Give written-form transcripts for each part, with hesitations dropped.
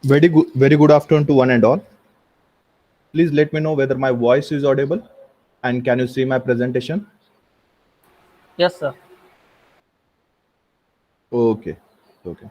Very good afternoon to one and all. Please let me know whether my voice is audible and can you see my presentation? Yes, sir. Okay. Okay.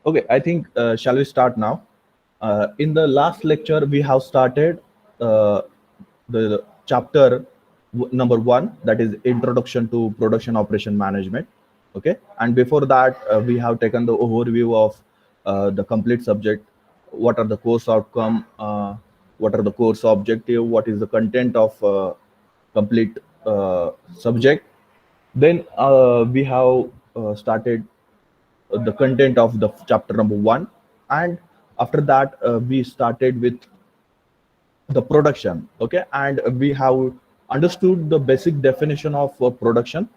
Okay, I think shall we start now? In the last lecture, we have started uh, the chapter number 1, that is Introduction to Production Operation Management. Okay, and before that, we have taken the overview of the complete subject. What are the course outcome? What are the course objective? What is the content of complete subject? Then we have started the content of the chapter number 1, and after that we started with the production. Okay, and we have understood the basic definition of production.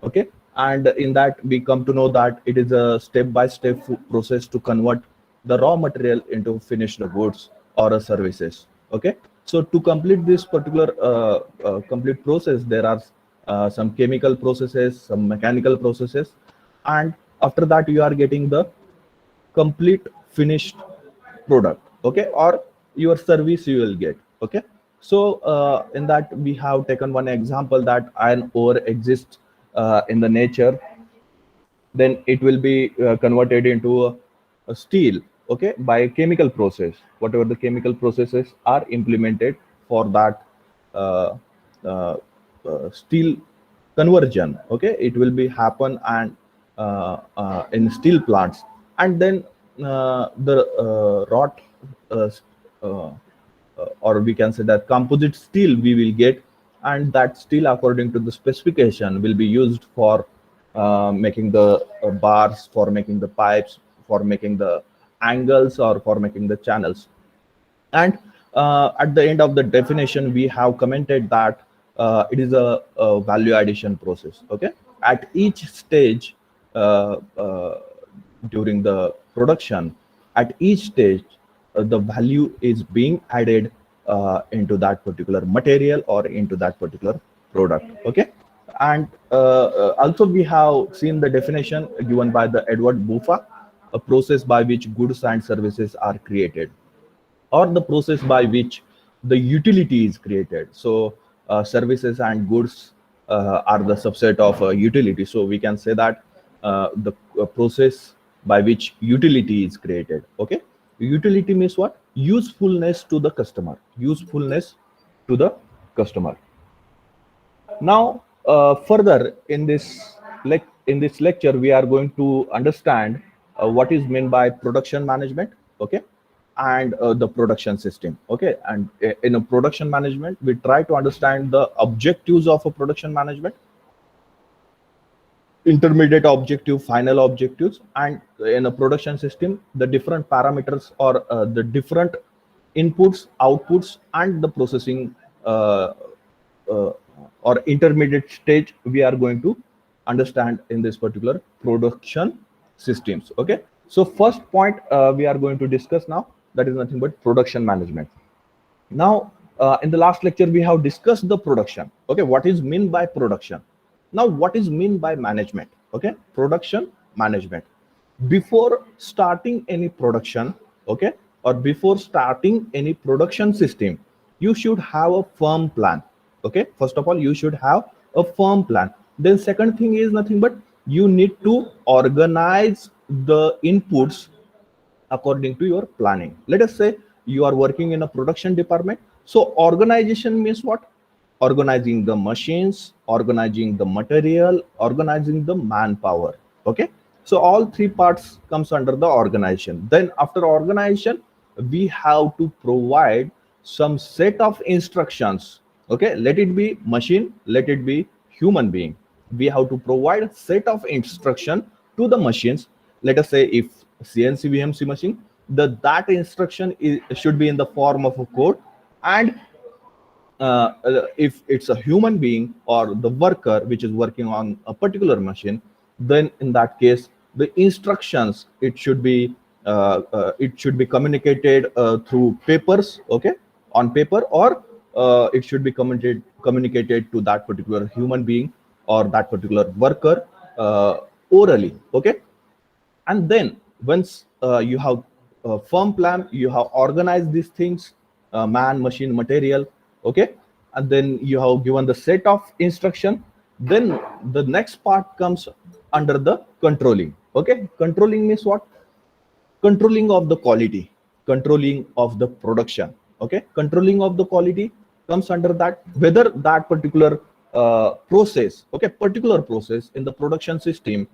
Okay, and in that we come to know that it is a step by step process to convert the raw material into finished goods or services. Okay, so to complete this particular complete process, there are some chemical processes, some mechanical processes, and after that you are getting the complete finished product. Okay, or your service you will get. Okay, so in that we have taken one example that iron ore exists in the nature, then it will be converted into a steel. Okay, by a chemical process, whatever the chemical processes are implemented for that uh, uh, steel conversion. Okay, it will be happen and in steel plants, and then the wrought uh, or we can say that composite steel we will get and that still according to the specification will be used for making the bars, for making the pipes, for making the angles, or for making the channels. And at the end of the definition, we have commented that it is a value addition process. Okay, at each stage during the production, at each stage, the value is being added into that particular material or into that particular product. Okay, and also we have seen the definition given by the Edward Buffa, a process by which goods and services are created, or the process by which the utility is created. So services and goods are the subset of utility. So we can say that the process by which utility is created. Okay, utility means what? Usefulness to the customer. Usefulness to the customer. Now, further in this lecture, we are going to understand what is meant by production management, okay, and the production system, okay. And in a production management, we try to understand the objectives of a production management, intermediate objective, final objectives, and in a production system, the different parameters or the different inputs, outputs, and the processing uh, or intermediate stage we are going to understand in this particular production systems. Okay, so first point we are going to discuss now, that is nothing but production management. Now in the last lecture we have discussed the production. Okay, what is meant by production? Now what is meant by management? Okay, production management. Before starting any production, okay, or before starting any production system, you should have a firm plan. Okay, first of all, you should have a firm plan. Then second thing is nothing but you need to organize the inputs according to your planning. Let us say you are working in a production department. So organization means what? Organizing the machines, organizing the material, organizing the manpower. Okay, so all three parts comes under the organization. Then after organization, we have to provide some set of instructions. Okay, let it be machine, let it be human being, we have to provide set of instruction to the machines. Let us say if CNC VMC machine, that instruction should be in the form of a code. And if it's a human being or the worker which is working on a particular machine, then in that case the instructions, it should be communicated through papers, okay, on paper, or it should be communicated to that particular human being or that particular worker orally. Okay, and then once you have a firm plan, you have organized these things, man, machine, material, okay, and then you have given the set of instruction. Then the next part comes under the controlling. Okay, controlling means what? Controlling of the quality, controlling of the production. Okay, controlling of the quality comes under that, whether that particular process, okay, particular process in the production system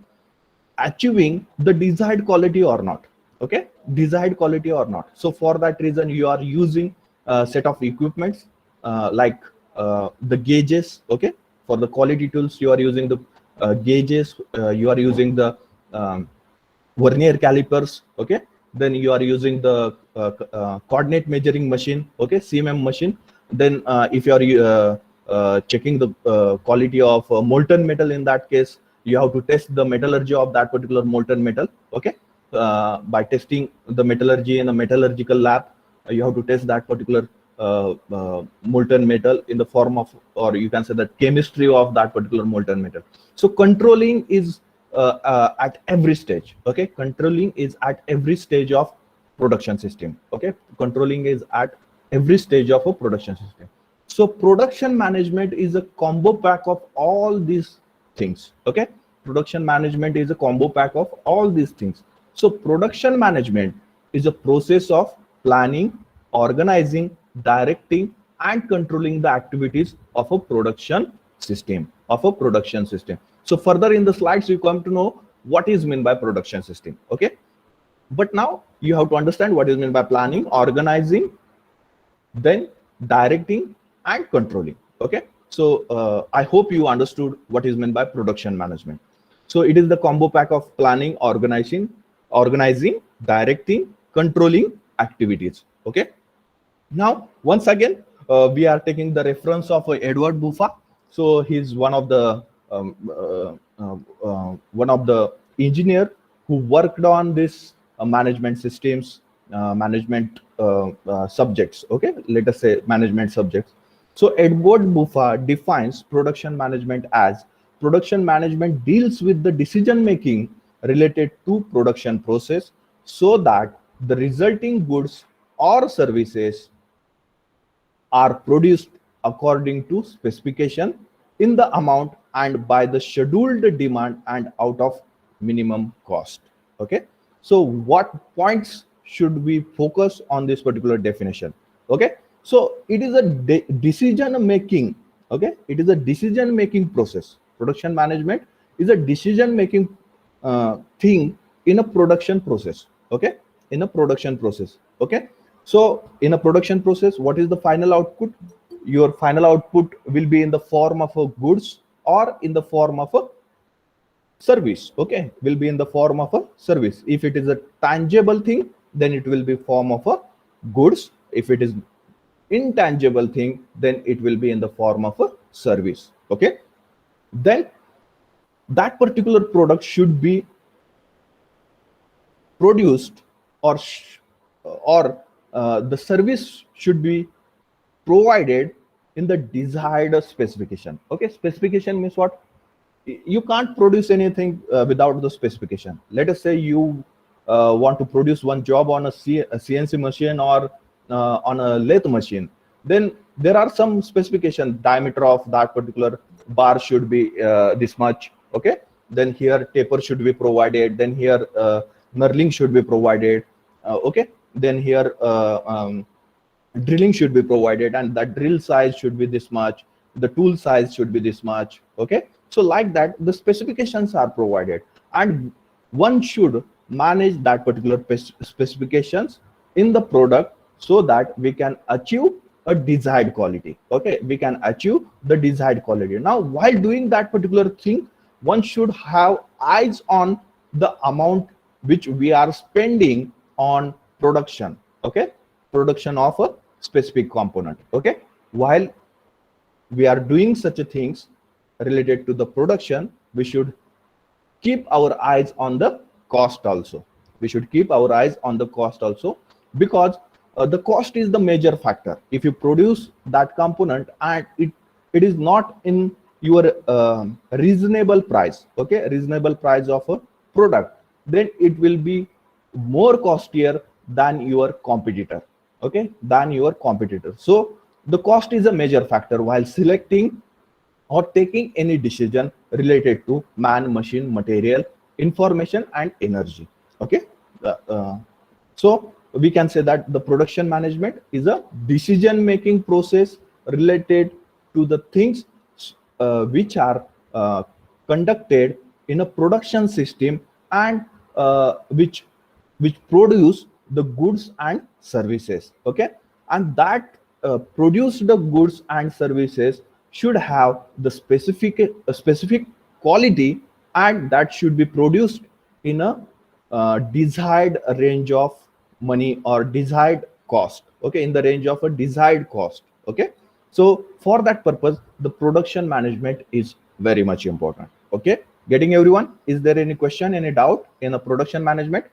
achieving the desired quality or not. Okay, desired quality or not. So for that reason you are using a set of equipments like the gauges. Okay, for the quality tools you are using the gauges, you are using the vernier calipers. Okay, then you are using the coordinate measuring machine, okay, CMM machine. Then if you are checking the quality of molten metal, in that case you have to test the metallurgy of that particular molten metal. Okay, by testing the metallurgy in a metallurgical lab, you have to test that particular molten metal in the form of, or you can say that chemistry of that particular molten metal. So controlling is at every stage. Okay, controlling is at every stage of production system. Okay, controlling is at every stage of a production system. So production management is a combo pack of all these things. Okay, production management is a combo pack of all these things. So production management is a process of planning, organizing, directing, and controlling the activities of a production system, So further in the slides you come to know what is meant by production system. Okay, but now you have to understand what is meant by planning, organizing, then directing, and controlling. Okay, So I hope you understood what is meant by production management. So it is the combo pack of planning, organizing, directing, controlling activities. Okay. Now, once again, we are taking the reference of Edward Buffa. So he's one of the engineer who worked on this management systems, management subjects. Okay, let us say management subjects. So Edward Buffa defines production management as production management deals with the decision making related to production process so that the resulting goods or services are produced according to specification in the amount and by the scheduled demand and out of minimum cost. Okay, so what points should we focus on this particular definition? Okay, so it is a decision making. Okay, it is a decision making process. Production management is a decision making thing in a production process. Okay, in a production process. Okay, so in a production process, what is the final output? Your final output will be in the form of a goods or in the form of a service. Okay, will be in the form of a service. If it is a tangible thing, then it will be form of a goods. If it is intangible thing, then it will be in the form of a service. Okay, then that particular product should be produced or the service should be provided in the desired specification. Okay, specification means what? You can't produce anything without the specification. Let us say you want to produce one job on a CNC machine or on a lathe machine. Then there are some specification. Diameter of that particular bar should be this much. Okay, then here taper should be provided. Then here knurling should be provided. Okay, then here drilling should be provided, and that drill size should be this much, the tool size should be this much. Okay, so like that the specifications are provided, and one should manage that particular specifications in the product so that we can achieve a desired quality. Okay, we can achieve the desired quality. Now while doing that particular thing, one should have eyes on the amount which we are spending on production. Okay, production of a specific component. Okay, while we are doing such a things related to the production, we should keep our eyes on the cost also. We should keep our eyes on the cost also, because the cost is the major factor. If you produce that component and it is not in your reasonable price, okay, reasonable price of a product, then it will be more costlier than your competitor. Okay, than your competitor. So the cost is a major factor while selecting or taking any decision related to man, machine, material, information and energy. Okay, so we can say that the production management is a decision making process related to the things which are conducted in a production system, and which produce the goods and services. Okay, and that produce the goods and services should have the specific quality, and that should be produced in a desired range of money or desired cost. Okay, in the range of a desired cost. Okay, so for that purpose the production management is very much important. Okay, getting everyone? Is there any question, any doubt in the production management?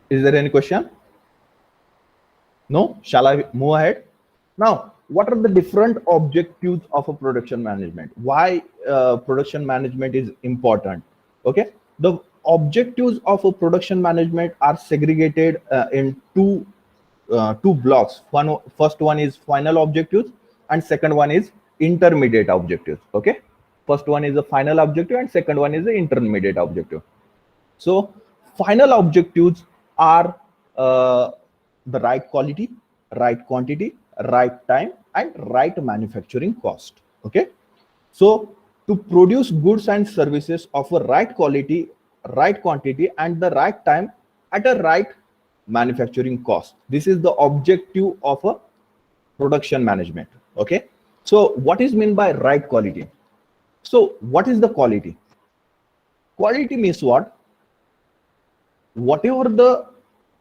Is there any question? No? Shall I move ahead? Now, what are the different objectives of a production management? Why production management is important? Okay, the objectives of a production management are segregated in two blocks. First one is final objectives, and second one is intermediate objectives. Okay, first one is the final objective, and second one is the intermediate objective. So final objectives are the right quality, right quantity, right time, and right manufacturing cost. Okay, so to produce goods and services of a right quality, right quantity, and the right time at a right manufacturing cost. This is the objective of a production management. Okay, so what is meant by right quality? So what is the quality? Quality means what? Whatever the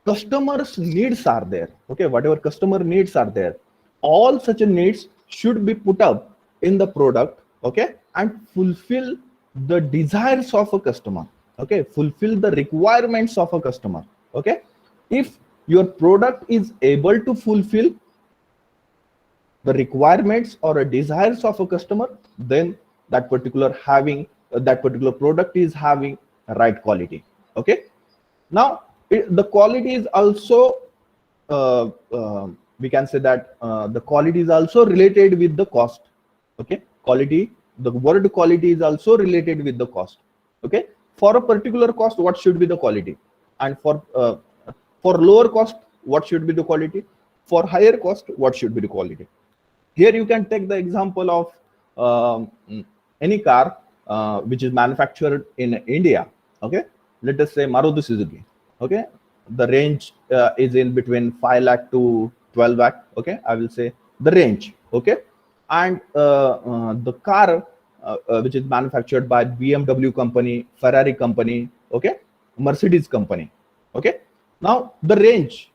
customer's needs are there, okay, whatever customer needs are there, all such needs should be put up in the product, okay, and fulfill the desires of a customer, okay, fulfill the requirements of a customer. Okay, if your product is able to fulfill the requirements or a desires of a customer, then that particular product is having a right quality. Okay, now the quality is also we can say that the quality is also related with the cost. Okay, quality, the word quality is also related with the cost. Okay, for a particular cost, what should be the quality? And for lower cost, what should be the quality? For higher cost, what should be the quality? Here you can take the example of any car which is manufactured in India. Okay, let us say Maruti Suzuki. Okay, the range is in between 5 lakh to 12 lakh. Okay, I will say the range. Okay, and the car which is manufactured by BMW company, Ferrari company, okay, Mercedes company. Okay, now the range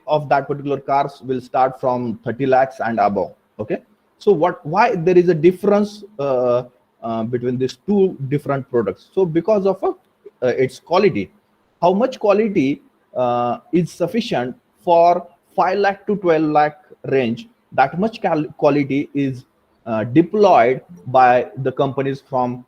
of that particular cars will start from 30 lakhs and above. Okay, so why there is a difference between these two different products? So because of its quality. How much quality is sufficient for 5 lakh to 12 lakh range? That much quality is deployed by the companies from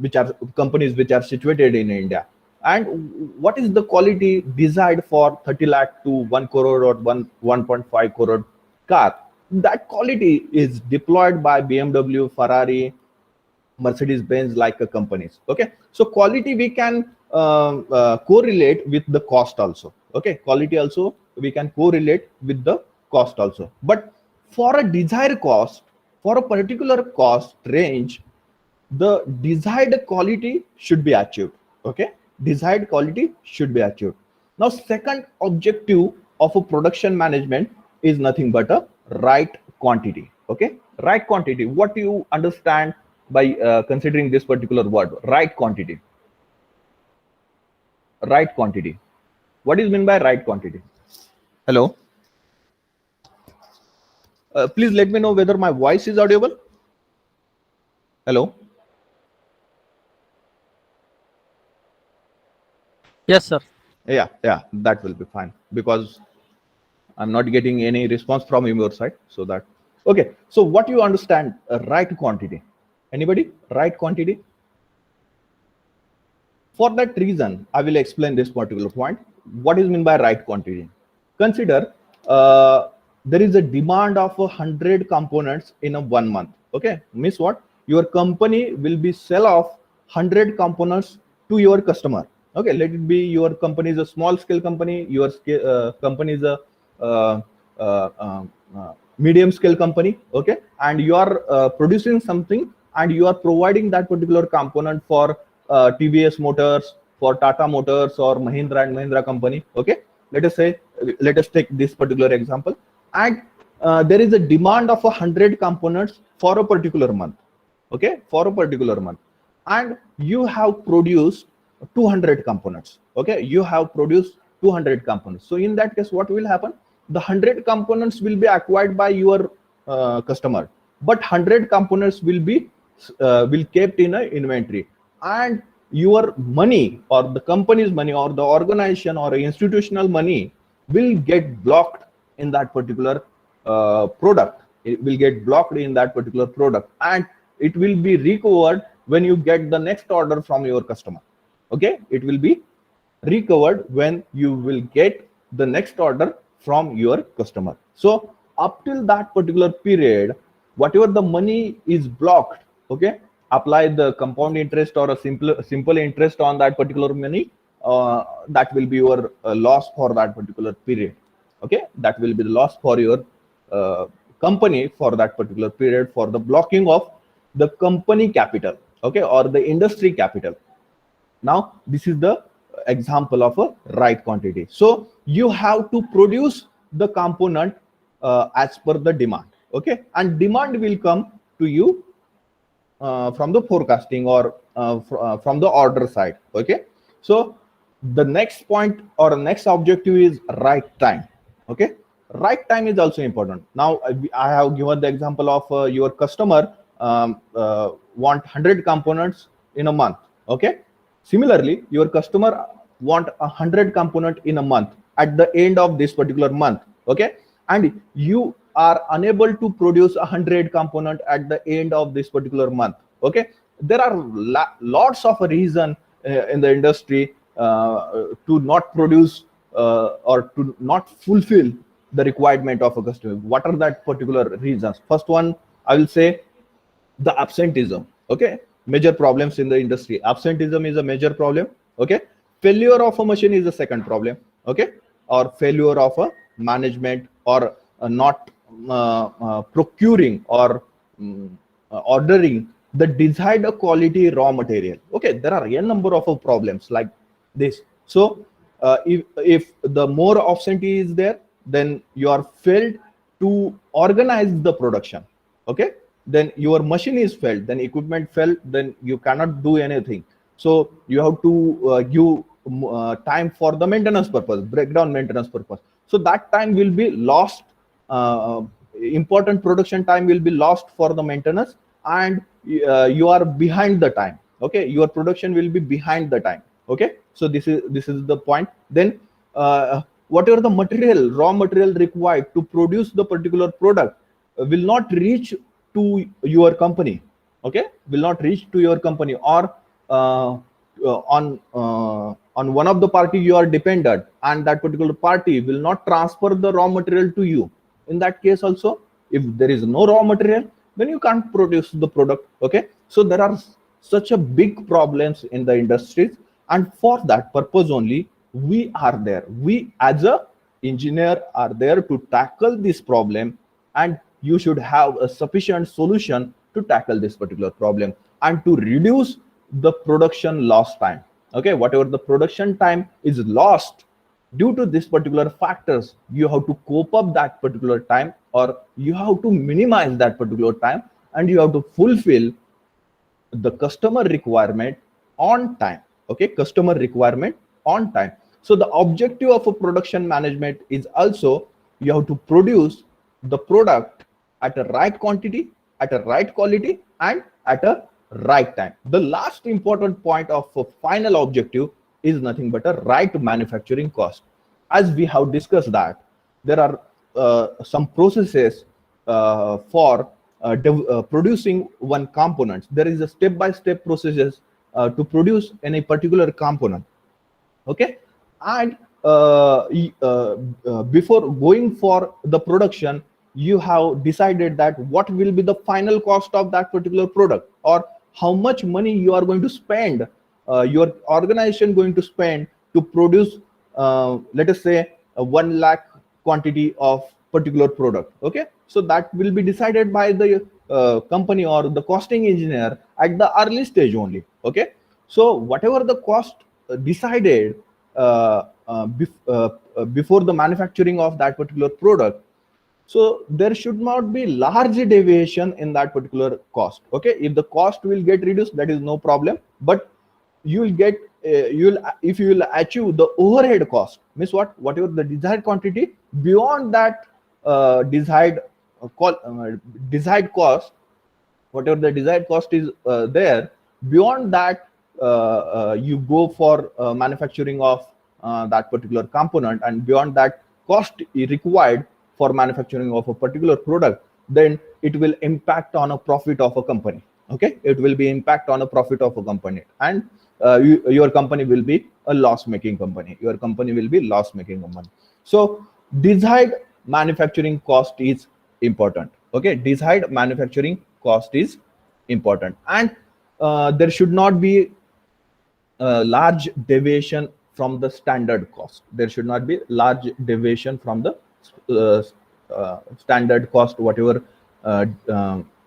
which are situated in India. And what is the quality desired for 30 lakh to 1 crore or 1.5 crore car? That quality is deployed by BMW, Ferrari, Mercedes-Benz like companies. Okay, so quality we can correlate with the cost also. Okay, quality also we can correlate with the cost also. But for a desired cost, for a particular cost range, the desired quality should be achieved. Okay, desired quality should be achieved. Now second objective of a production management is nothing but a right quantity. Okay, right quantity, what do you understand by considering this particular word, right quantity? Right quantity, what is meant by right quantity? Hello, please let me know whether my voice is audible. Hello. Yes, sir. Yeah, that will be fine, because I'm not getting any response from your side. So that, okay, so what you understand right quantity? Anybody? Right quantity? For that reason, I will explain this particular point. What is meant by right quantity? Consider there is a demand of 100 components in a 1 month. Okay, means what? Your company will be sell off 100 components to your customer. Okay, let it be your company is a small scale company, your company is a medium scale company. Okay, and you are producing something and you are providing that particular component for TVS Motors, for Tata Motors or Mahindra and Mahindra company. Okay, let us take this particular example, and there is a demand of 100 components for a particular month. Okay, for a particular month, and you have produced 200 components. Okay, you have produced 200 components. So in that case, what will happen? The 100 components will be acquired by your customer, but 100 components will be kept in an inventory, and your money or the company's money or the organization or institutional money will get blocked in that particular product. It will get blocked in that particular product, and it will be recovered when you get the next order from your customer. Okay, it will be recovered when you will get the next order from your customer. So up till that particular period, whatever the money is blocked, okay, apply the compound interest or a simple interest on that particular money. That will be your loss for that particular period. Okay, that will be the loss for your company for that particular period, for the blocking of the company capital, okay, or the industry capital. Now this is the example of a right quantity. So you have to produce the component as per the demand. Okay, and demand will come to you from the forecasting or from the order side. Okay, so the next point or next objective is right time. Okay, right time is also important. Now I have given the example of your customer want 100 components in a month. Okay, similarly your customer want 100 component in a month at the end of this particular month. Okay, and you are unable to produce 100 component at the end of this particular month. Okay, there are lots of reason in the industry to not produce or to not fulfill the requirement of a customer. What are that particular reasons? First one, I will say the absenteeism. Okay, major problems in the industry. Absenteeism is a major problem. Okay, failure of a machine is a second problem. Okay, or failure of a management or not procuring or ordering the desired quality raw material. Okay, there are a number of problems like this. So if the more absentee is there, then you are failed to organize the production. Okay, then your machine is failed, then equipment failed, then you cannot do anything. So you have to give time for the maintenance purpose, breakdown maintenance purpose. So that time will be lost. Important production time will be lost for the maintenance, and you are behind the time. Okay, your production will be behind the time. Okay, so this is the point. Then whatever the material, raw material required to produce the particular product will not reach to your company. Okay, will not reach to your company, or on one of the party you are dependent, and that particular party will not transfer the raw material to you. In that case also, if there is no raw material, then you can't produce the product. Okay, so there are such a big problems in the industries, and for that purpose only we are there. We as a engineer are there to tackle this problem, and you should have a sufficient solution to tackle this particular problem and to reduce the production loss time. Okay, whatever the production time is lost due to this particular factors, you have to cope up that particular time, or you have to minimize that particular time, and you have to fulfill the customer requirement on time. Okay, customer requirement on time. So the objective of a production management is also you have to produce the product at a right quantity, at a right quality, and at a right time. The last important point of a final objective is nothing but a right manufacturing cost. As we have discussed that there are some processes for producing one component. There is a step-by-step processes to produce any particular component. Okay, and before going for the production, you have decided that what will be the final cost of that particular product, or how much money you are going to spend, your organization going to spend to produce let us say 1 lakh quantity of particular product. Okay, so that will be decided by the company or the costing engineer at the early stage only. Okay, so whatever the cost decided before the manufacturing of that particular product, so there should not be large deviation in that particular cost. Okay, if the cost will get reduced, that is no problem, but you will get if you will achieve the overhead cost, means whatever the desired quantity, beyond that desired cost, whatever the desired cost is there, beyond that you go for manufacturing of that particular component, and beyond that cost required for manufacturing of a particular product, then it will impact on a profit of a company. Okay, it will be impact on a profit of a company, and your company will be a loss-making company. Your company will be loss-making company. So desired manufacturing cost is important. Okay, desired manufacturing cost is important, and there should not be large deviation from the standard cost. There should not be large deviation from the standard cost, whatever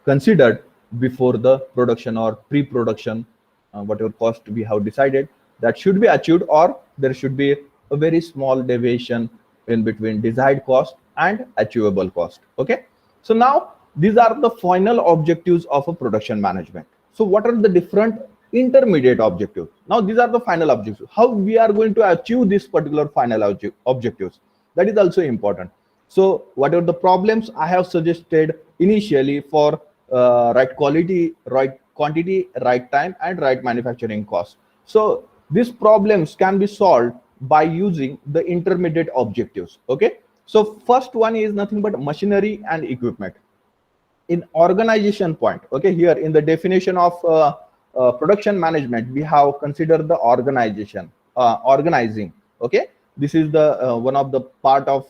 considered before the production or pre-production, whatever cost we have decided, that should be achieved, or there should be a very small deviation in between desired cost and achievable cost. Okay, so now these are the final objectives of a production management. So what are the different intermediate objectives? Now these are the final objectives. How we are going to achieve this particular final objectives, that is also important. So what are the problems I have suggested initially for right quality, right quantity, right time, and right manufacturing cost? So these problems can be solved by using the intermediate objectives. Okay, so first one is nothing but machinery and equipment. In organization point, okay, here in the definition of production management, we have considered the organization, organizing. Okay, this is the one of the part of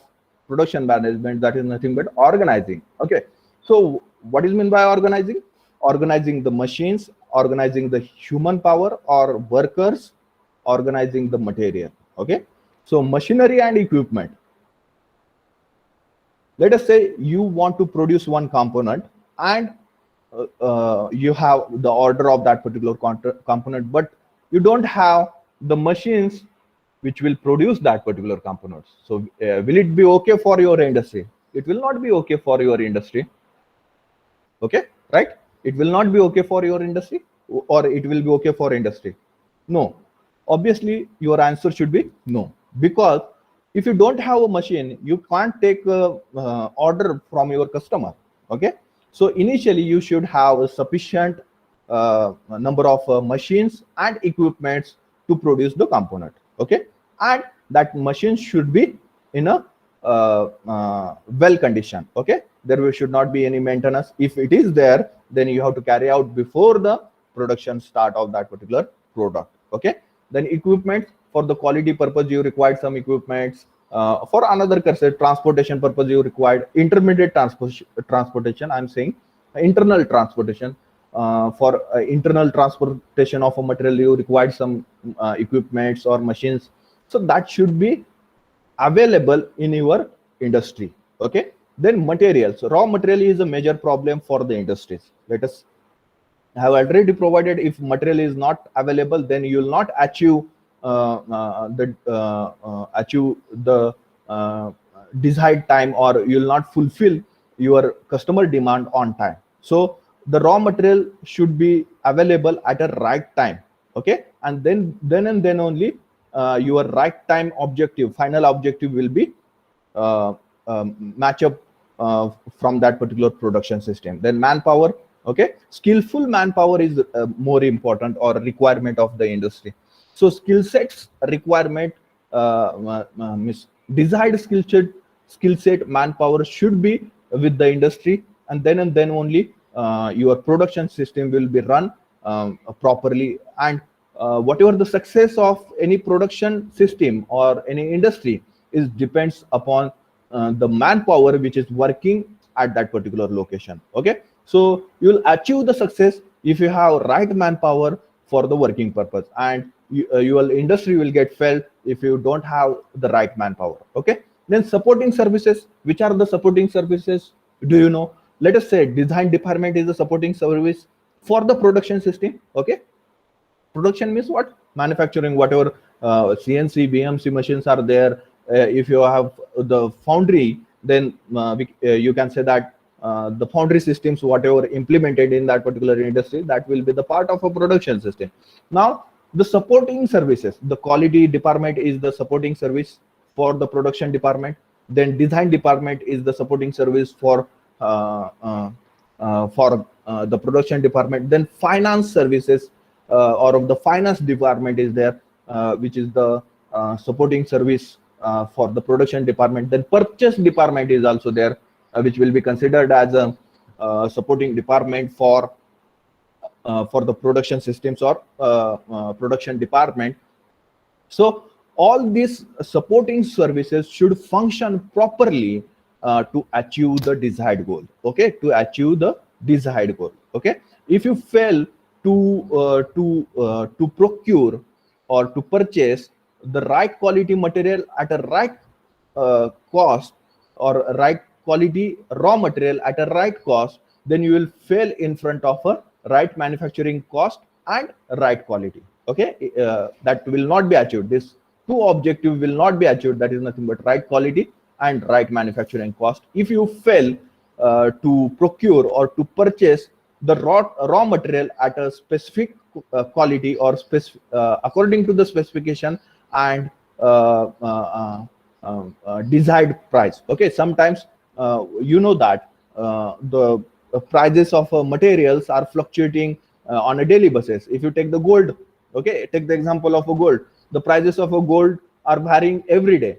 production management, that is nothing but organizing. Okay, so what is meant by organizing? Organizing the machines, organizing the human power or workers, organizing the material. Okay, so machinery and equipment. Let us say you want to produce one component, and you have the order of that particular component, but you don't have the machines which will produce that particular component. So will it be okay for your industry? It will not be okay for your industry. Okay, right? It will not be okay for your industry, or it will be okay for industry? No. Obviously your answer should be no, because if you don't have a machine, you can't take a order from your customer. Okay, so initially you should have a sufficient number of machines and equipments to produce the component. Okay, and that machine should be in a well condition. Okay, there should not be any maintenance. If it is there, then you have to carry out before the production start of that particular product. Okay, then equipment, for the quality purpose you required some equipments. For another transportation purpose you required intermediate transportation. I'm saying internal transportation. For internal transportation of a material you required some equipments or machines. So that should be available in your industry. Okay, then materials. Raw material is a major problem for the industries. Let us have already provided, if material is not available, then you will not achieve the desired time, or you will not fulfill your customer demand on time. So the raw material should be available at a right time. Okay, and then only your right time objective, final objective, will be match up from that particular production system. Then manpower. Okay, skillful manpower is more important, or requirement of the industry. So skill sets requirement, desired skill set manpower should be with the industry, and then only your production system will be run properly. And whatever the success of any production system or any industry is depends upon the manpower which is working at that particular location. Okay, so you will achieve the success if you have right manpower for the working purpose, and your industry will get failed if you don't have the right manpower. Okay, then supporting services. Which are the supporting services? Do you know? Let us say design department is a supporting service for the production system. Okay, production means what? Manufacturing, whatever CNC, BMC machines are there. If you have the foundry, then you can say that the foundry systems, whatever implemented in that particular industry, that will be the part of a production system. Now the supporting services, the quality department is the supporting service for the production department. Then design department is the supporting service for the production department. Then finance services or of the finance department is there, which is the supporting service for the production department. Then purchase department is also there, which will be considered as a supporting department for the production systems or production department. So all these supporting services should function properly to achieve the desired goal. Okay, to achieve the desired goal. Okay, if you fail to procure or to purchase the right quality material at a right cost, or right quality raw material at a right cost, then you will fail in front of a right manufacturing cost and right quality. Okay, that will not be achieved. This two objectives will not be achieved, that is nothing but right quality and right manufacturing cost. If you fail to procure or to purchase the raw material at a specific quality or according to the specification and desired price. Okay, sometimes you know that the prices of materials are fluctuating on a daily basis. If you take the gold, okay, take the example of a gold, the prices of a gold are varying every day.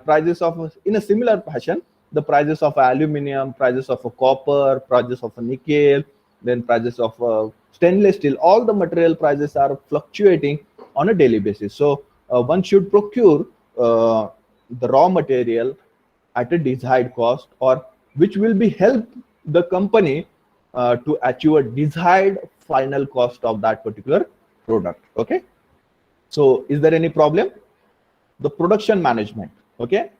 Prices of, in a similar fashion, the prices of aluminum, prices of a copper, prices of a nickel, then prices of stainless steel, all the material prices are fluctuating on a daily basis. So one should procure the raw material at a desired cost, or which will be help the company to achieve a desired final cost of that particular product. Okay, so is there any problem? The production management. Okay,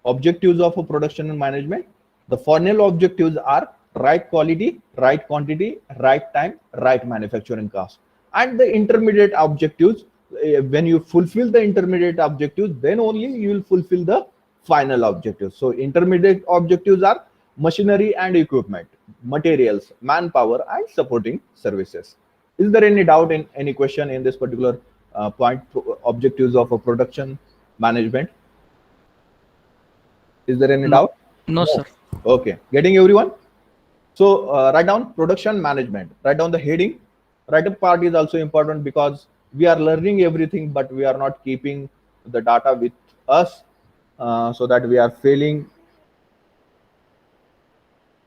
objectives of a production management, the final objectives are right quality, right quantity, right time, right manufacturing cost. And the intermediate objectives, when you fulfill the intermediate objectives, then only you will fulfill the final objectives. So intermediate objectives are machinery and equipment, materials, manpower, and supporting services. Is there any doubt in any question in this particular point, objectives of a production management? Is there any doubt? No, sir. Okay, getting everyone? So write down production management, write down the heading. Write-up part is also important because we are learning everything, but we are not keeping the data with us, so that we are failing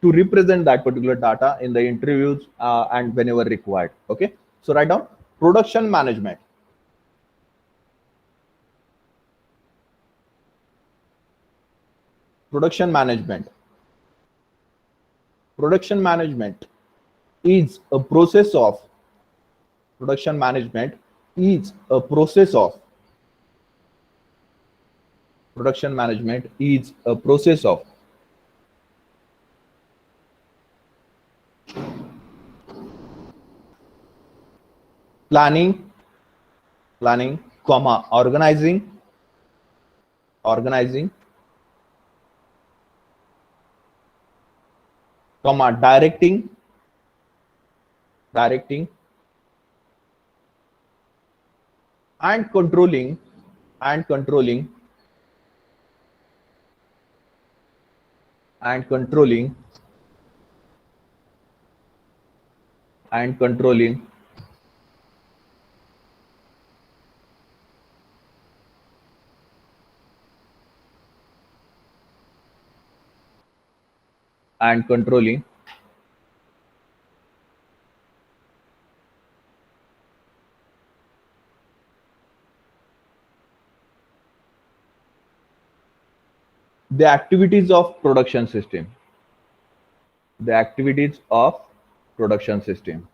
to represent that particular data in the interviews and whenever required. Okay, so write down production management. Production management. Production management is a process of production management is a process of production management is a process of planning, comma, organizing, comma, directing, and controlling, and controlling, and controlling, and controlling and controlling the activities of production system. The activities of production system.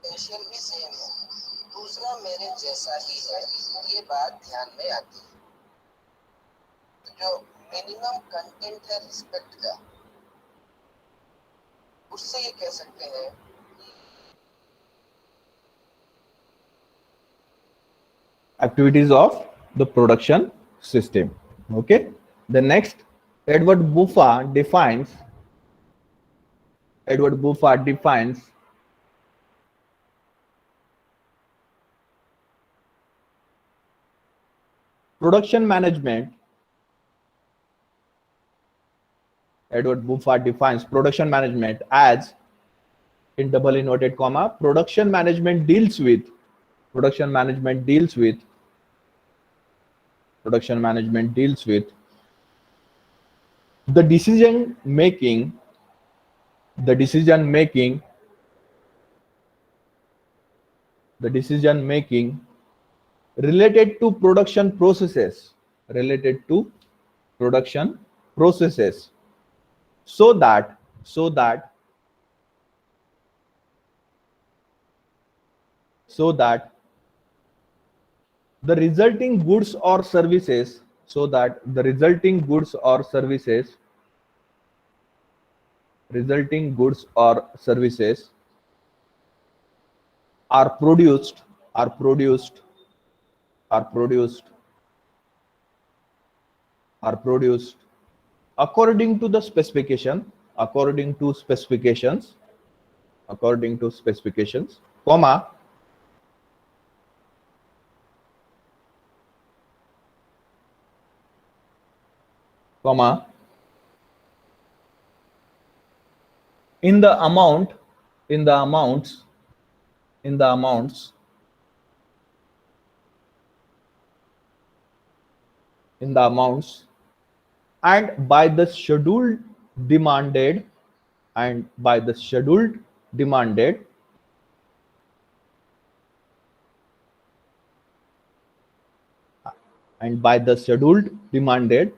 Patient भी same है, दूसरा मेरे जैसा ही है, ये बात ध्यान में आती है। तो जो मिनिमम कंटेंट है रिस्पेक्ट का, उससे ये कह सकते हैं Activities of the production system. Okay, the next, Edward Buffa defines production management. Edward Buffa defines production management as, in double inverted comma, production management deals with the decision making related to production processes, so that so that the resulting goods or services so that the resulting goods or services are produced are produced are produced are produced according to the specification according to specifications, comma in the amount in the amounts in the amounts in the amounts and by the scheduled demanded and by the scheduled demanded and by the scheduled demanded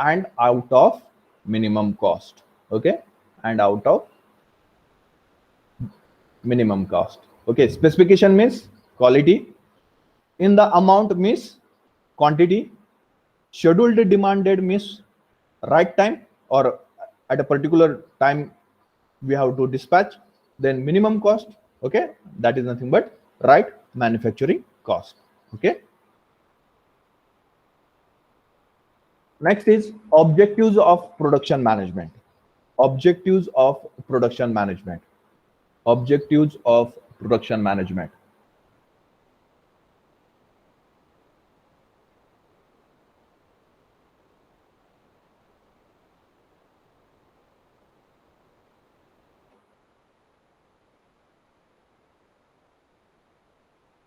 and out of minimum cost. Okay, and out of minimum cost. Okay, specification means quality, in the amount means quantity, scheduled demanded means right time or at a particular time we have to dispatch, then minimum cost. Okay, that is nothing but right manufacturing cost. Okay, next is objectives of production management. Objectives of production management. Objectives of production management.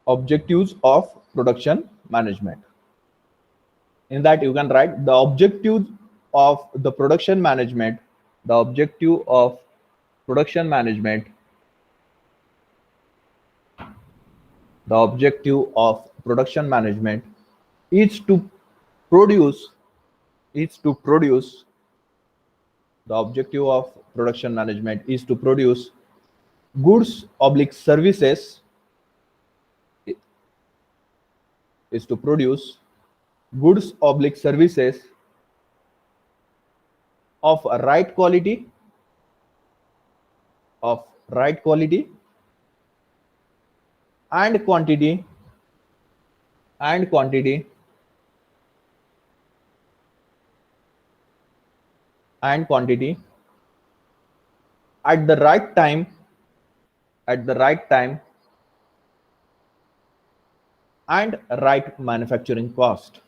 Objectives of production management. In that you can write the objectives of the production management. The objective of production management. The objective of production management is to produce the objective of production management is to produce goods oblique services is to produce goods oblique services of right quality and quantity and quantity and quantity at the right time and right manufacturing cost.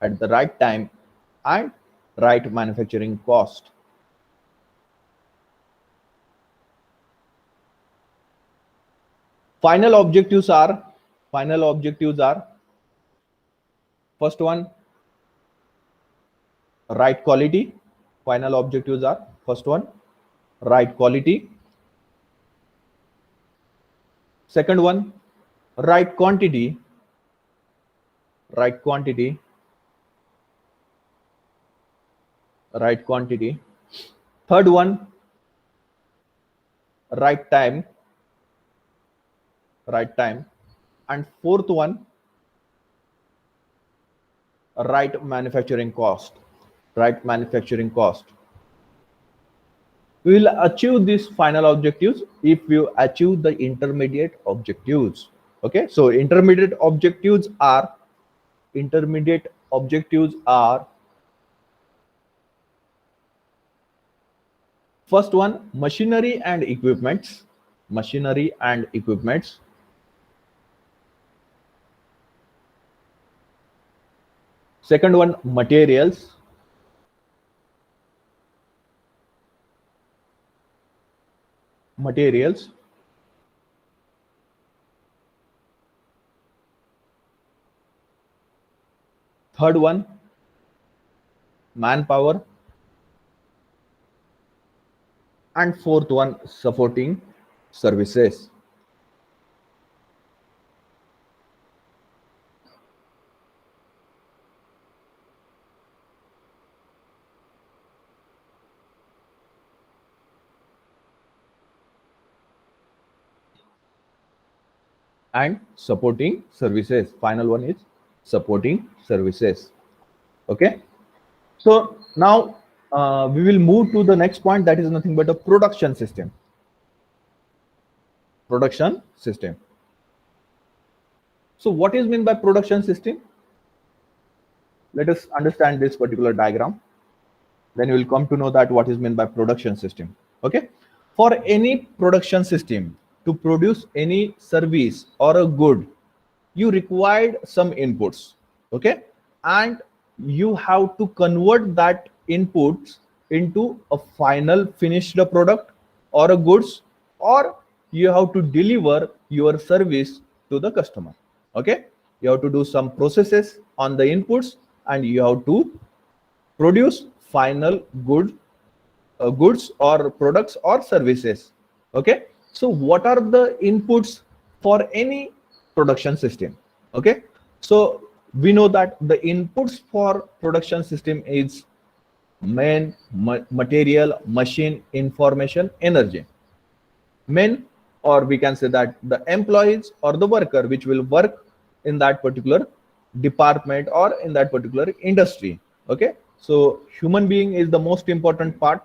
At the right time and right manufacturing cost. Final objectives are first one, right quality. Final objectives are first one, right quality. Second one, right quantity. Right quantity. Right quantity. Third one, right time. Right time. And fourth one, right manufacturing cost. Right manufacturing cost. We will achieve these final objectives if you achieve the intermediate objectives. Okay, so intermediate objectives are first one, machinery and equipments. Second one, materials. Third one, manpower. And fourth one, supporting services. and supporting services. Final one is supporting services. Okay, so now we will move to the next point, that is nothing but a production system. Production system. So what is meant by production system? Let us understand this particular diagram, then you will come to know that what is meant by production system. Okay, for any production system to produce any service or a good, you required some inputs. Okay, and you have to convert that inputs into a final finished product or a goods, or you have to deliver your service to the customer. Okay, you have to do some processes on the inputs and you have to produce final goods or products or services. Okay, so what are the inputs for any production system? Okay, so we know that the inputs for production system is man, material, machine, information, energy. Men, or we can say that the employees or the worker which will work in that particular department or in that particular industry. Okay, so human being is the most important part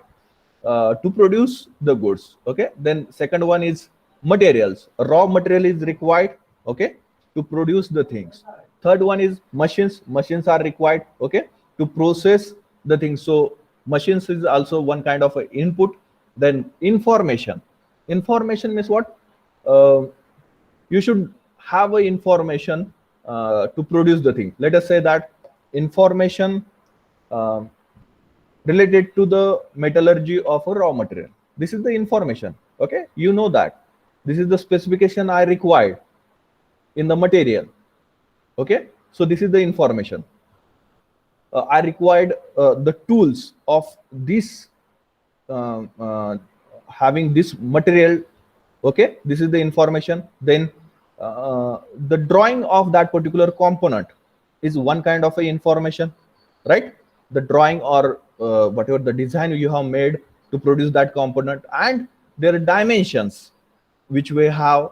to produce the goods. Okay, then second one is materials. Raw material is required, okay, to produce the things. Third one is machines. Machines are required, okay, to process the things. So machines is also one kind of a input. Then information. Information means what? You should have a information to produce the thing. Let us say that information related to the metallurgy of a raw material. This is the information. Okay, you know that this is the specification I required in the material. Okay, so this is the information. I required the tools of this having this material. Okay, this is the information. Then the drawing of that particular component is one kind of a information, right? The drawing or whatever the design you have made to produce that component, and their dimensions which we have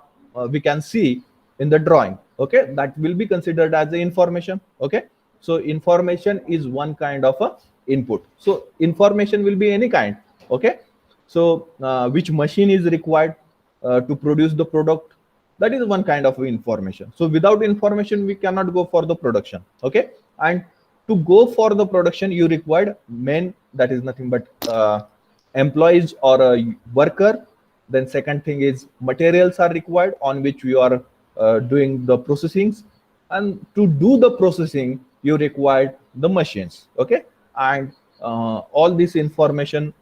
we can see in the drawing. Okay, that will be considered as the information. Okay, so information is one kind of a input. So information will be any kind. Okay, so which machine is required to produce the product, that is one kind of information. So without information we cannot go for the production. Okay, and to go for the production you required men, that is nothing but employees or a worker. Then second thing is materials are required on which you are doing the processings, and to do the processing you required the machines. Okay, and all this information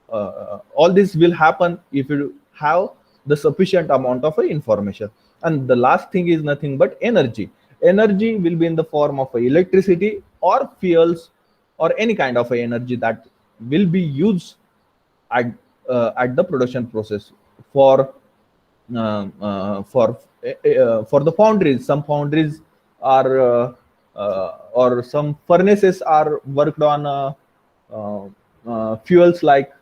all this will happen if you have the sufficient amount of information. And the last thing is nothing but energy. Energy will be in the form of electricity or fuels or any kind of energy that will be used at the production process. For the foundries, some foundries are or some furnaces are worked on fuels like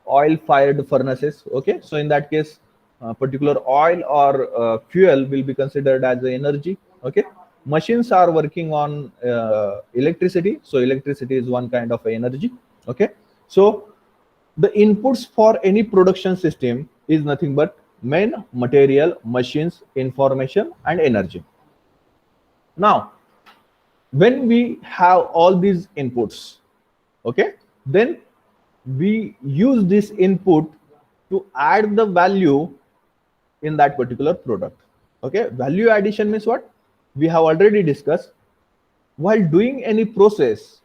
oil fired furnaces. Okay, so in that case particular oil or fuel will be considered as the energy. Okay, machines are working on electricity, so electricity is one kind of energy. Okay, so the inputs for any production system is nothing but men, material, machines, information, and energy. Now when we have all these inputs, okay, then we use this input to add the value in that particular product. Okay, value addition means what? We have already discussed. While doing any process,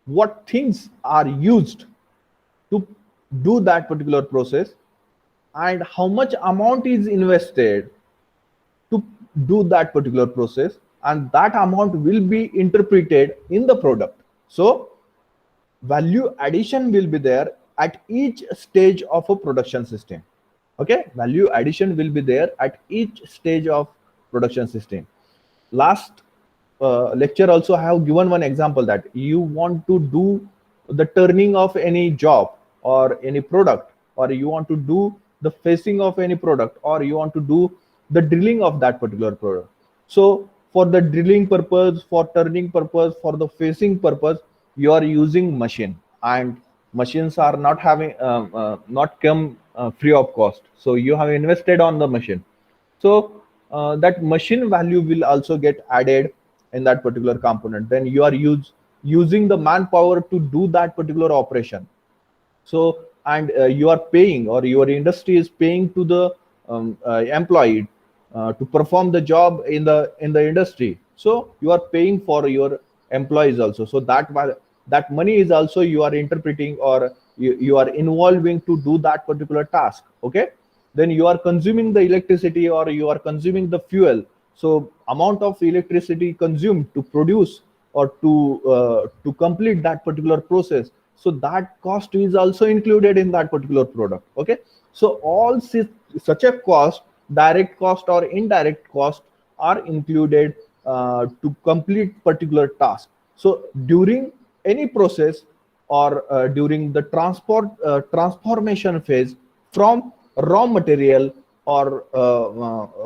what things are used to do that particular process, and how much amount is invested to do that particular process, and that amount will be interpreted in the product. So value addition will be there at each stage of a production system. Okay, value addition will be there at each stage of production system. Last lecture also I have given one example that you want to do the turning of any job or any product, or you want to do the facing of any product, or you want to do the drilling of that particular product. So for the drilling purpose, for turning purpose, for the facing purpose, you are using machine, and machines are not having not come free of cost. So you have invested on the machine. So that machine value will also get added in that particular component. Then you are using the manpower to do that particular operation. So, and you are paying, or your industry is paying to the employee to perform the job in the industry. So you are paying for your employees also. So that money is also you are interpreting, or you are involving to do that particular task. Okay, then you are consuming the electricity, or you are consuming the fuel. So amount of electricity consumed to produce or to complete that particular process, so that cost is also included in that particular product. Okay, so all such a cost, direct cost or indirect cost, are included to complete particular task. So during any process, or during the transformation phase from raw material, or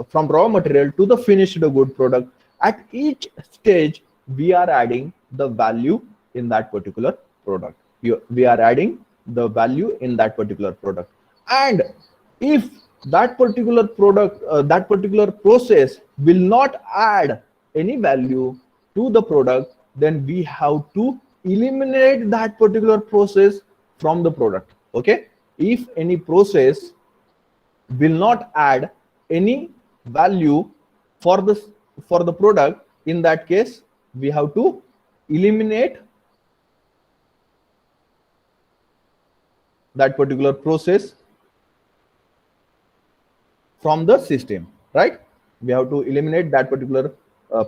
from raw material to the finished good product, at each stage we are adding the value in that particular product. We are adding the value in that particular product. And if that particular product, that particular process will not add any value to the product, then we have to eliminate that particular process from the product. Okay, if any process will not add any value for the product, in that case we have to eliminate that particular process from the system, right? We have to eliminate that particular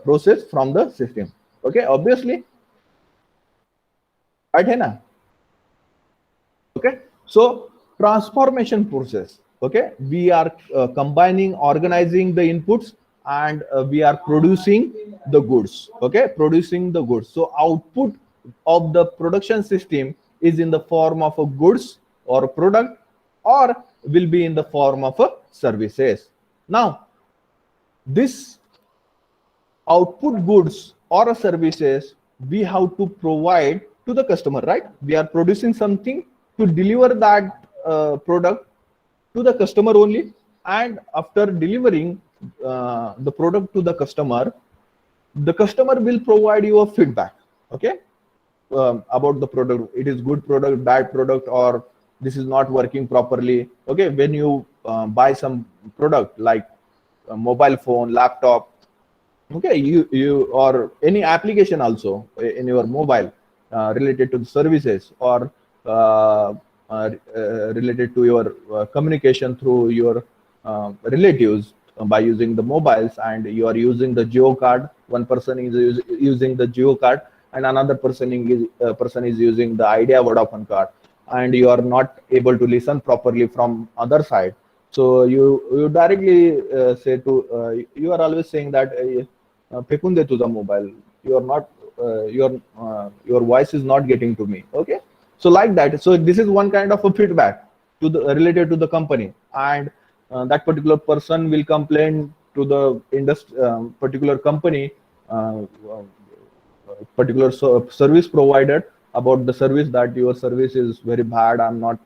process from the system. Okay, obviously, right hai na? Okay, so transformation process. Okay, we are combining, organizing the inputs, and we are producing the goods. Okay, producing the goods. So output of the production system is in the form of a goods or a product, or will be in the form of a services. Now this output goods or a services we have to provide to the customer, right? We are producing something to deliver that product to the customer only, and after delivering the product to the customer will provide you a feedback. Okay, about the product. It is good product, bad product, or this is not working properly. Okay, when you buy some product like a mobile phone, laptop, okay, you or any application also in your mobile related to the services, or related to your communication through your relatives by using the mobiles, and you are using the Jio card. One person is using the Jio card, and another person is using the Idea Vodafone card, and you are not able to listen properly from other side. So you directly say to you are always saying that फेकून दे तुझा mobile, you are not your voice is not getting to me. Okay, so like that. So this is one kind of a feedback to the related to the company, and that particular person will complain to the particular company, particular service provider, about the service, that your service is very bad, I'm not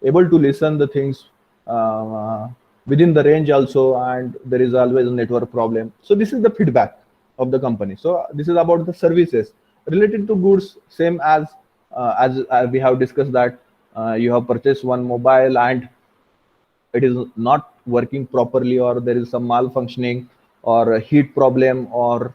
able to listen the things within the range also, and there is always a network problem. So this is the feedback of the company. So this is about the services. Related to goods, same as we have discussed, that you have purchased one mobile and it is not working properly, or there is some malfunctioning, or a heat problem, or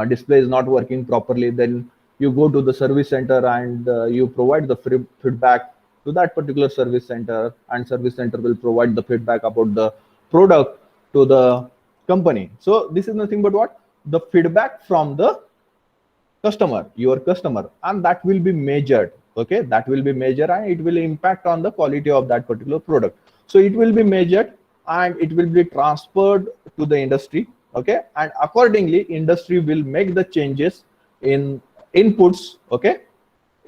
display is not working properly, then you go to the service center and you provide the feedback to that particular service center, and service center will provide the feedback about the product to the company. So this is nothing but what? The feedback from the customer, your customer, and that will be measured. Okay, that will be measured, and it will impact on the quality of that particular product. So it will be measured and it will be transferred to the industry. Okay, and accordingly industry will make the changes in inputs. Okay,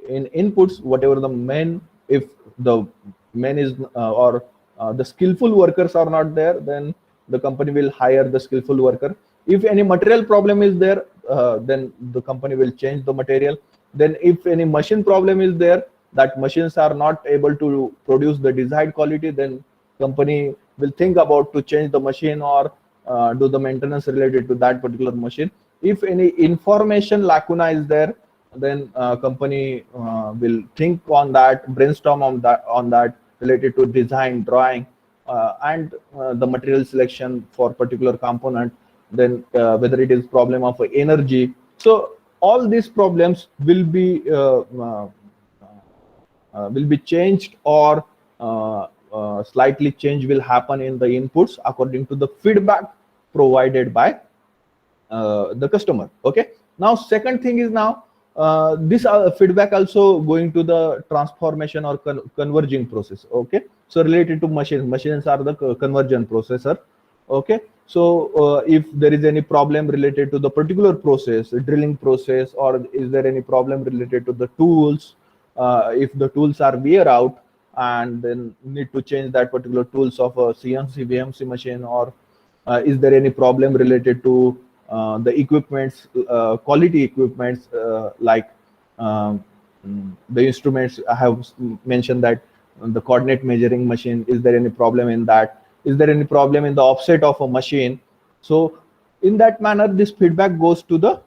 in inputs, whatever the main, if the main is or the skillful workers are not there, then the company will hire the skillful worker. If any material problem is there, then the company will change the material. Then if any machine problem is there, that machines are not able to produce the desired quality, then company will think about to change the machine or do the maintenance related to that particular machine. If any information lacuna is there, then company will think on that, brainstorm on that related to design, drawing, and the material selection for particular component. Then whether it is problem of energy. So all these problems will be changed, or slightly change will happen in the inputs according to the feedback provided by the customer. Okay, now second thing is, now this feedback also going to the transformation or converging process. Okay, so related to machines are the conversion processor. Okay, so if there is any problem related to the particular process, drilling process, or is there any problem related to the tools, if the tools are wear out and then need to change that particular tools of a CNC VMC machine, or is there any problem related to the equipments, quality equipments, like the instruments I have mentioned, that the coordinate measuring machine, is there any problem in that? Is there any problem in the offset of a machine? So in that manner, this feedback goes to the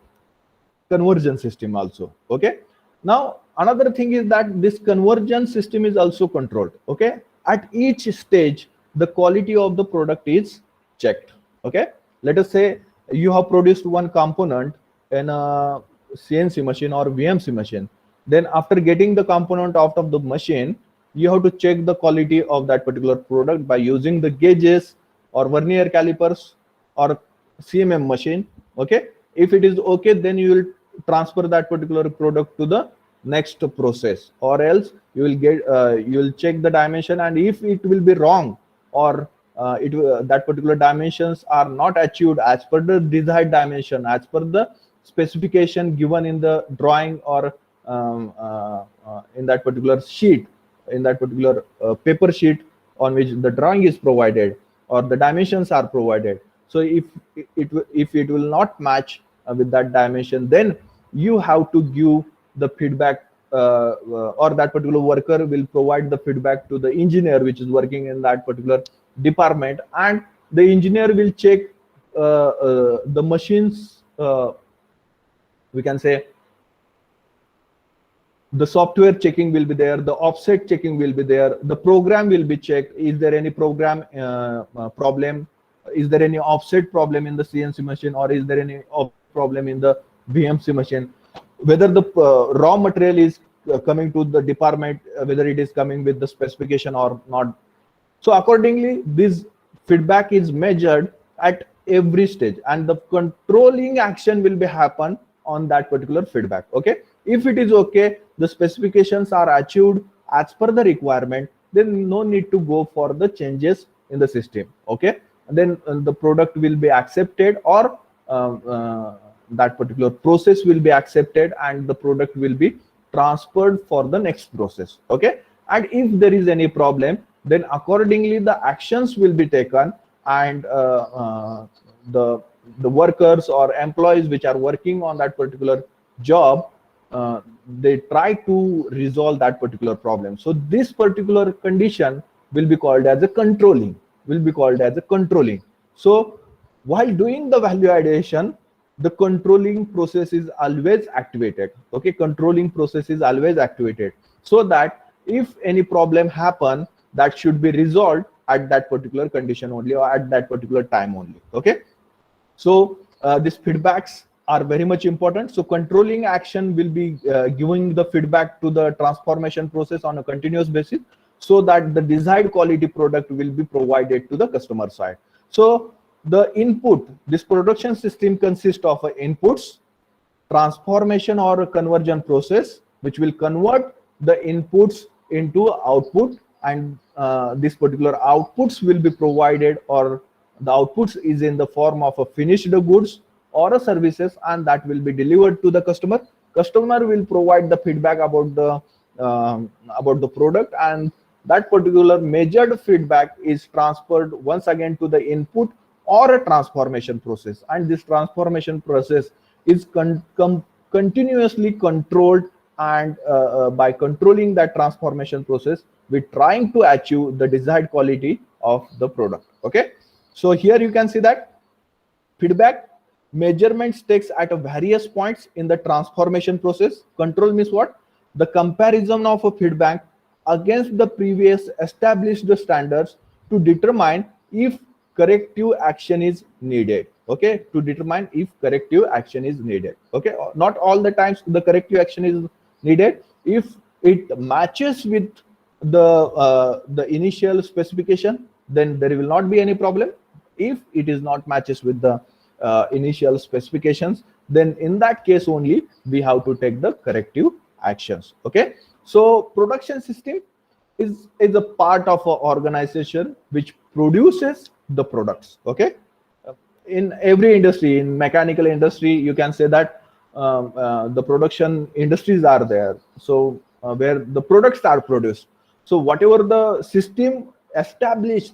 conversion system also. Okay, now another thing is that this conversion system is also controlled. Okay, at each stage the quality of the product is checked. Okay, let us say you have produced one component in a CNC machine or VMC machine. Then after getting the component out of the machine, you have to check the quality of that particular product by using the gauges or vernier calipers or CMM machine. Okay, if it is okay, then you will transfer that particular product to the next process, or else you will get you will check the dimension, and if it will be wrong, or that particular dimensions are not achieved as per the desired dimension, as per the specification given in the drawing, or in that particular sheet, in that particular paper sheet on which the drawing is provided, or the dimensions are provided. So if it will not match with that dimension, then you have to give the feedback, or that particular worker will provide the feedback to the engineer which is working in that particular department, and the engineer will check the machines, we can say the software checking will be there, the offset checking will be there, the program will be checked. Is there any program problem? Is there any offset problem in the CNC machine, or is there any problem in the VMC machine? Whether the raw material is coming to the department, whether it is coming with the specification or not. So accordingly, this feedback is measured at every stage, and the controlling action will be happen on that particular feedback. Okay, if it is okay, the specifications are achieved as per the requirement, then no need to go for the changes in the system. Okay, and then the product will be accepted, or that particular process will be accepted, and the product will be transferred for the next process. Okay, and if there is any problem, then accordingly the actions will be taken, and the workers or employees which are working on that particular job, they try to resolve that particular problem. So this particular condition will be called as a controlling, So while doing the value addition, the controlling process is always activated. Okay, controlling process is always activated, so that if any problem happen, that should be resolved at that particular condition only, or at that particular time only. Okay, so these feedbacks are very much important. So controlling action will be giving the feedback to the transformation process on a continuous basis, so that the desired quality product will be provided to the customer side. So the input, this production system consists of inputs, transformation or conversion process, which will convert the inputs into output, and this particular outputs will be provided, or the outputs is in the form of a finished goods or a services, and that will be delivered to the customer. Customer will provide the feedback about the product, and that particular measured feedback is transferred once again to the input or a transformation process, and this transformation process is continuously controlled, and by controlling that transformation process, we're trying to achieve the desired quality of the product. Okay, so here you can see that feedback measurements takes at a various points in the transformation process. Control means what? The comparison of a feedback against the previous established standards to determine if corrective action is needed. Okay, to determine if corrective action is needed. Okay, not all the times the corrective action is needed. If it matches with the initial specification, then there will not be any problem. If it is not matches with the initial specifications, then in that case only we have to take the corrective actions. Okay, so production system is a part of an organization which produces the products. Okay, in every industry, in mechanical industry, you can say that the production industries are there, so where the products are produced. So whatever the system established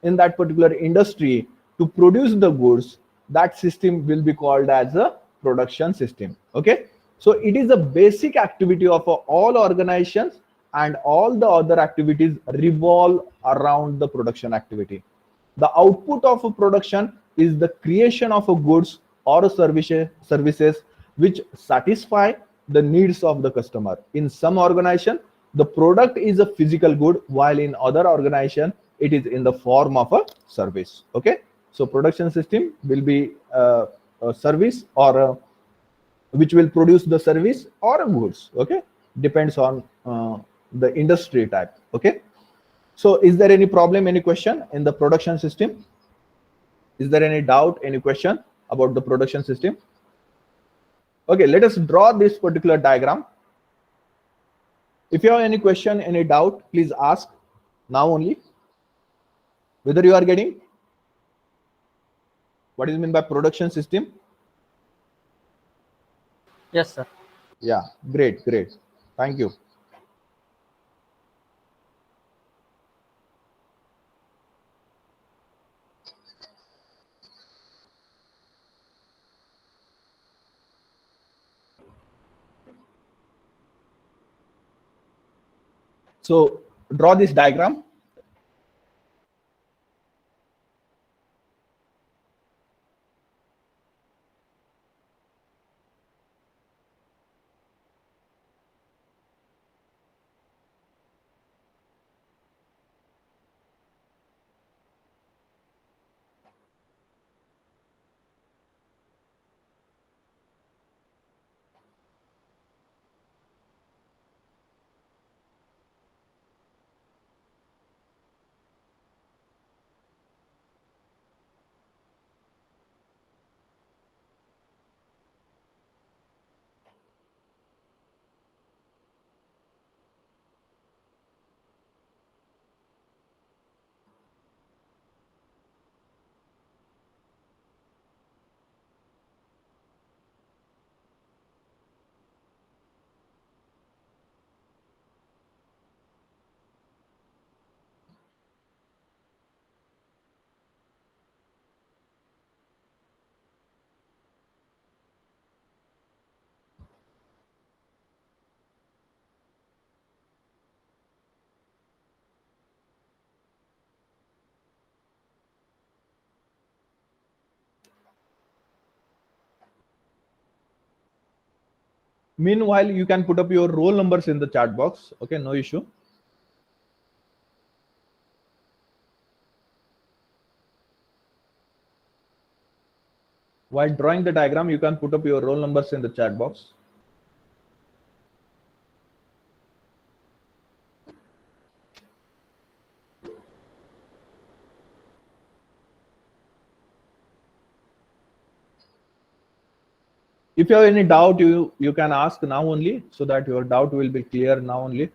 in that particular industry to produce the goods, that system will be called as a production system. Okay, so it is a basic activity of all organizations, and all the other activities revolve around the production activity. The output of a production is the creation of a goods or a services which satisfy the needs of the customer. In some organization, the product is a physical good, while in other organization, it is in the form of a service. Okay, so production system will be a service, or which will produce the service or a goods. Okay, depends on the industry type. Okay, so is there any problem, any question in the production system? Is there any doubt, any question about the production system? Okay, let us draw this particular diagram. If you have any question, any doubt, please ask now only. Whether you are getting what is meant by production system? Yes, sir. Yeah, great, great. Thank you. So draw this diagram. Meanwhile, you can put up your roll numbers in the chat box. Okay, no issue. While drawing the diagram, you can put up your roll numbers in the chat box. If you have any doubt, you can ask now only, so that your doubt will be clear now only.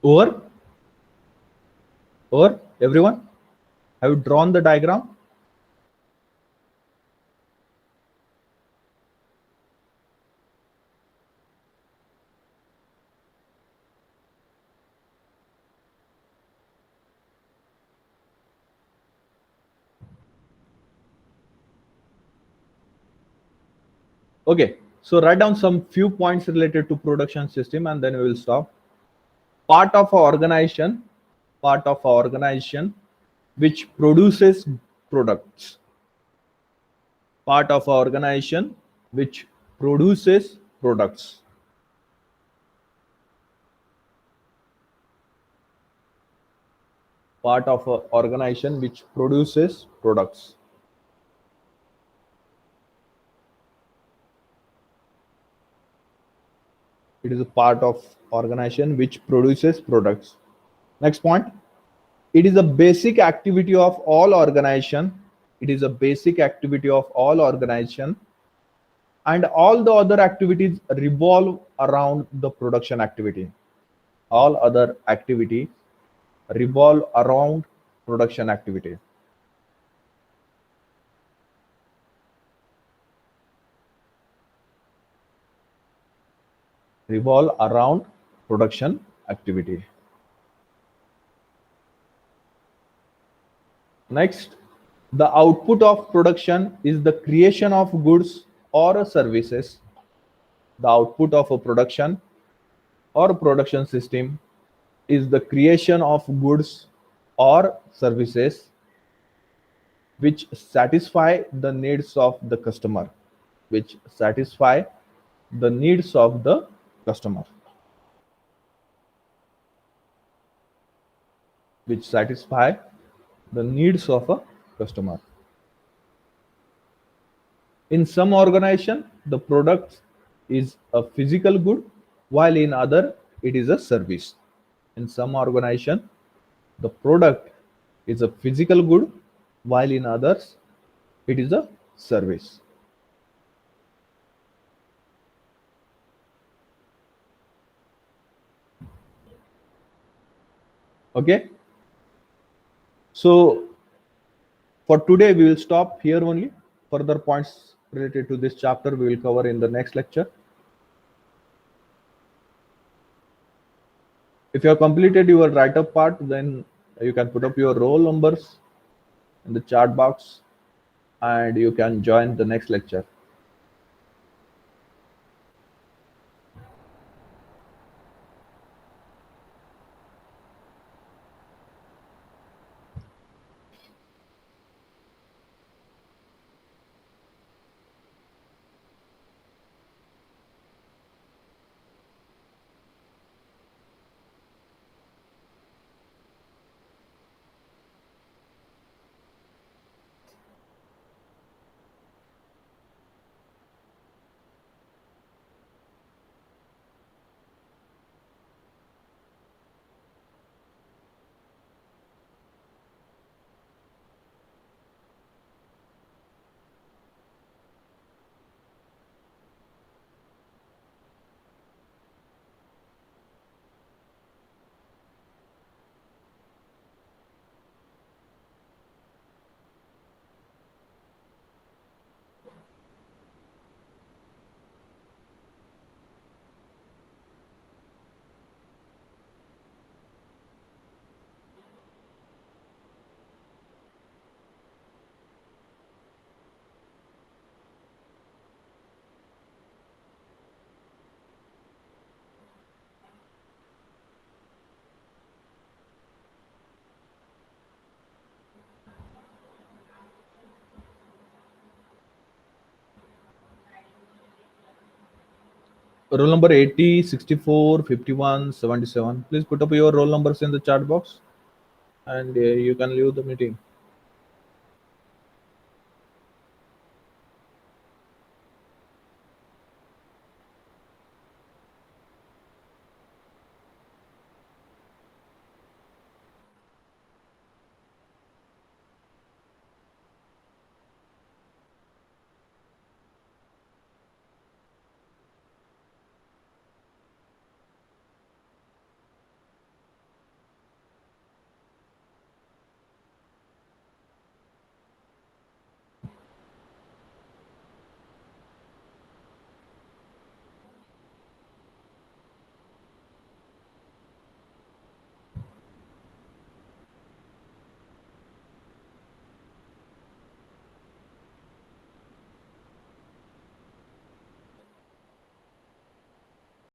Over? Over? Everyone? Have you drawn the diagram? Okay, so write down some few points related to production system and then we will stop. Part of our organization, which produces products. Part of our organization which produces products. Part of an organization which produces products. It is a part of organization which produces products. Next point. It is a basic activity of all organization. It is a basic activity of all organization, and all the other activities revolve around the production activity. All other activities revolve around production activity. Revolve around production activity. Next, the output of production is the creation of goods or services. The output of a production or production system is the creation of goods or services which satisfy the needs of the customer. Which satisfy the needs of the customer. Which satisfy the needs of a customer. In some organization, the product is a physical good, while in other it is a service. In some organization, the product is a physical good, while in others it is a service. Okay. So for today, we will stop here only. Further points related to this chapter we will cover in the next lecture. If you have completed your write-up part, then you can put up your roll numbers in the chat box and you can join the next lecture. Roll number 80, 64, 51, 77. Please put up your roll numbers in the chat box and you can leave the meeting.